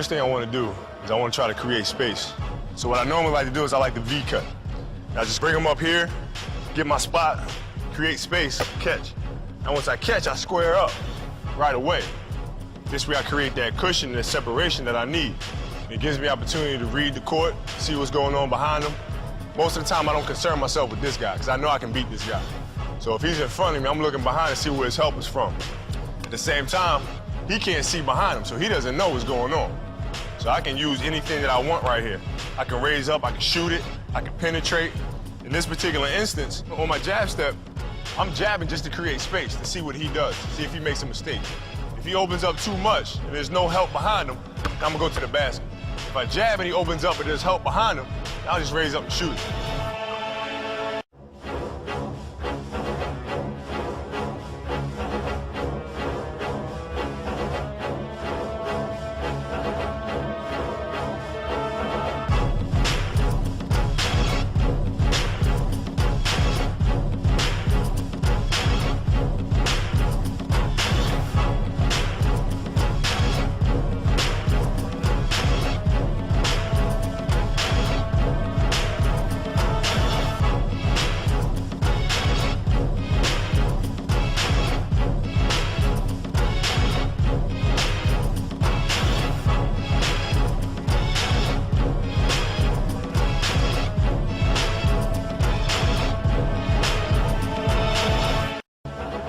first thing I want to do is I want to try to create space. So what I normally like to do is I like the V cut. I just bring them up here, get my spot, create space, catch. And once I catch, I square up right away. This way I create that cushion and that separation that I need. It gives me opportunity to read the court, see what's going on behind him. Most of the time I don't concern myself with this guy because I know I can beat this guy. So if he's in front of me, I'm looking behind to see where his help is from. At the same time, he can't see behind him, so he doesn't know what's going on. So I can use anything that I want right here. I can raise up, I can shoot it, I can penetrate. In this particular instance, on my jab step, I'm jabbing just to create space, to see what he does, see if he makes a mistake. If he opens up too much and there's no help behind him, I'm gonna go to the basket. If I jab and he opens up and there's help behind him, I'll just raise up and shoot it.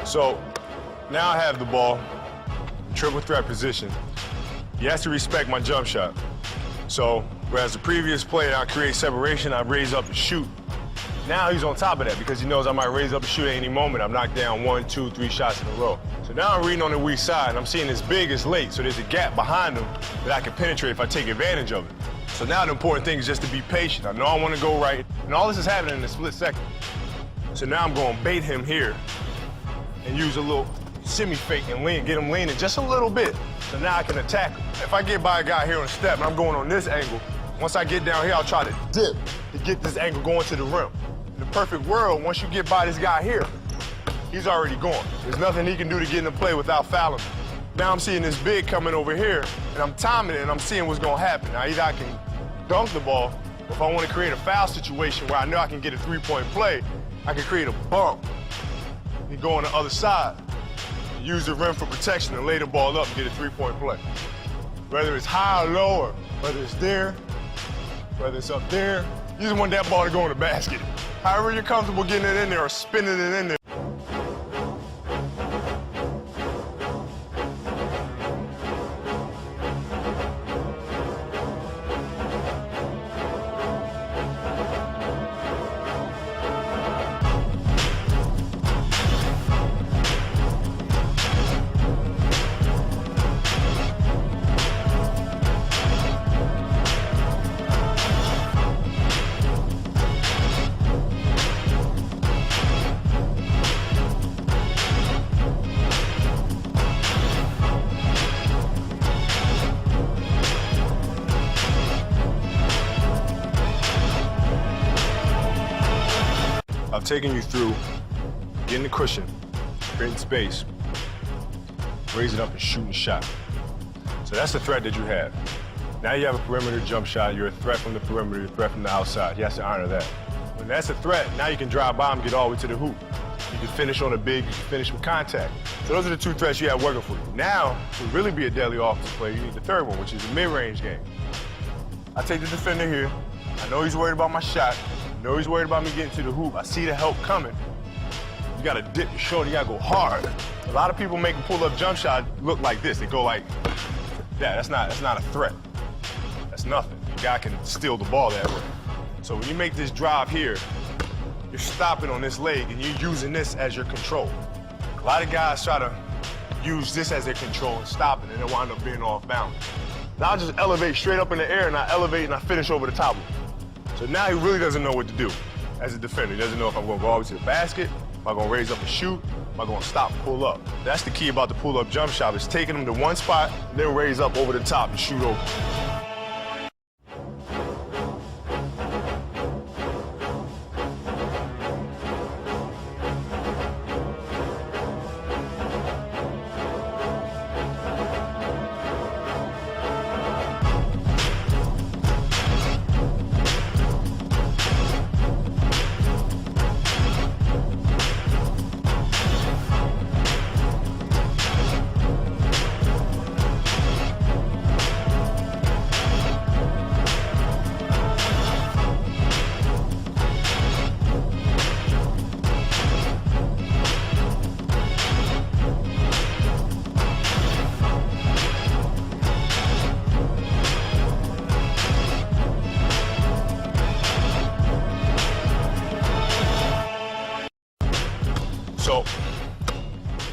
So now I have the ball, triple threat position. He has to respect my jump shot. So whereas the previous play, I create separation, I raise up and shoot. Now he's on top of that because he knows I might raise up and shoot at any moment. I'm knocked down 1, 2, 3 shots in a row. So now I'm reading on the weak side and I'm seeing this big is late. So there's a gap behind him that I can penetrate if I take advantage of it. So now the important thing is just to be patient. I know I want to go right. And all this is happening in a split second. So now I'm going to bait him here and use a little semi-fake and lean, get him leaning just a little bit. So now I can attack him. If I get by a guy here on a step and I'm going on this angle, once I get down here, I'll try to dip to get this angle going to the rim. In the perfect world, once you get by this guy here, he's already gone. There's nothing he can do to get into play without fouling me. Now I'm seeing this big coming over here, and I'm timing it, and I'm seeing what's gonna happen. Now either I can dunk the ball, or if I wanna create a foul situation where I know I can get a three-point play, I can create a bump. You go on the other side, use the rim for protection and lay the ball up and get a three-point play. Whether it's high or low, whether it's there, whether it's up there, you just want that ball to go in the basket. However you're comfortable getting it in there or spinning it in there. I've taken you through getting the cushion, creating space, raising up and shooting shot. So that's the threat that you have. Now you have a perimeter jump shot. You're a threat from the perimeter, you're a threat from the outside. He has to honor that. When that's a threat, now you can drive by him, get all the way to the hoop. You can finish on a big, you can finish with contact. So those are the two threats you have working for you. Now, to really be a deadly offensive player, you need the third one, which is a mid-range game. I take the defender here. I know he's worried about my shot. I know he's worried about me getting to the hoop. I see the help coming. You gotta dip your shoulder, you gotta go hard. A lot of people make a pull-up jump shot look like this. They go like that. That's not a threat. That's nothing. The guy can steal the ball that way. So when you make this drive here, you're stopping on this leg and you're using this as your control. A lot of guys try to use this as their control and stop it, and they wind up being off balance. Now I just elevate straight up in the air and I elevate and I finish over the top of it. So now he really doesn't know what to do as a defender. He doesn't know if I'm going to go all the way to the basket, am I going to raise up and shoot, am I going to stop and pull up. That's the key about the pull-up jump shot, is taking him to one spot and then raise up over the top and shoot over.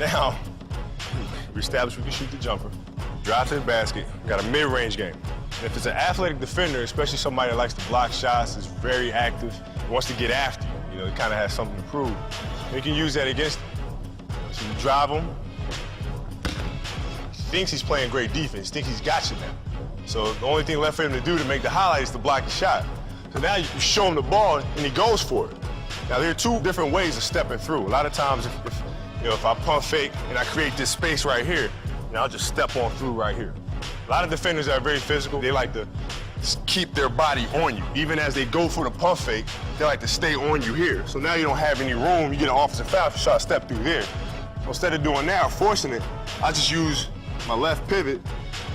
Now, we established we can shoot the jumper, drive to the basket, got a mid-range game. And if it's an athletic defender, especially somebody that likes to block shots, is very active, wants to get after you, he kind of has something to prove, you can use that against him. So you drive him, he thinks he's playing great defense, thinks he's got you now. So the only thing left for him to do to make the highlight is to block the shot. So now you show him the ball and he goes for it. Now there are two different ways of stepping through. A lot of times if I pump fake and I create this space right here, I'll just step on through right here. A lot of defenders that are very physical, they like to keep their body on you. Even as they go for the pump fake, they like to stay on you here. So now you don't have any room, you get an offensive foul if you try to step through there. So instead of doing that or forcing it, I just use my left pivot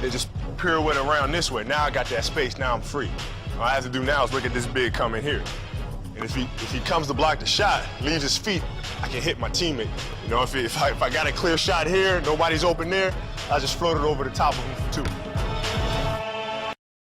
and just pirouette around this way. Now I got that space, now I'm free. All I have to do now is look at this big coming here. And if he comes to block the shot, leaves his feet, I can hit my teammate. If I got a clear shot here, nobody's open there, I just float it over the top of him for two.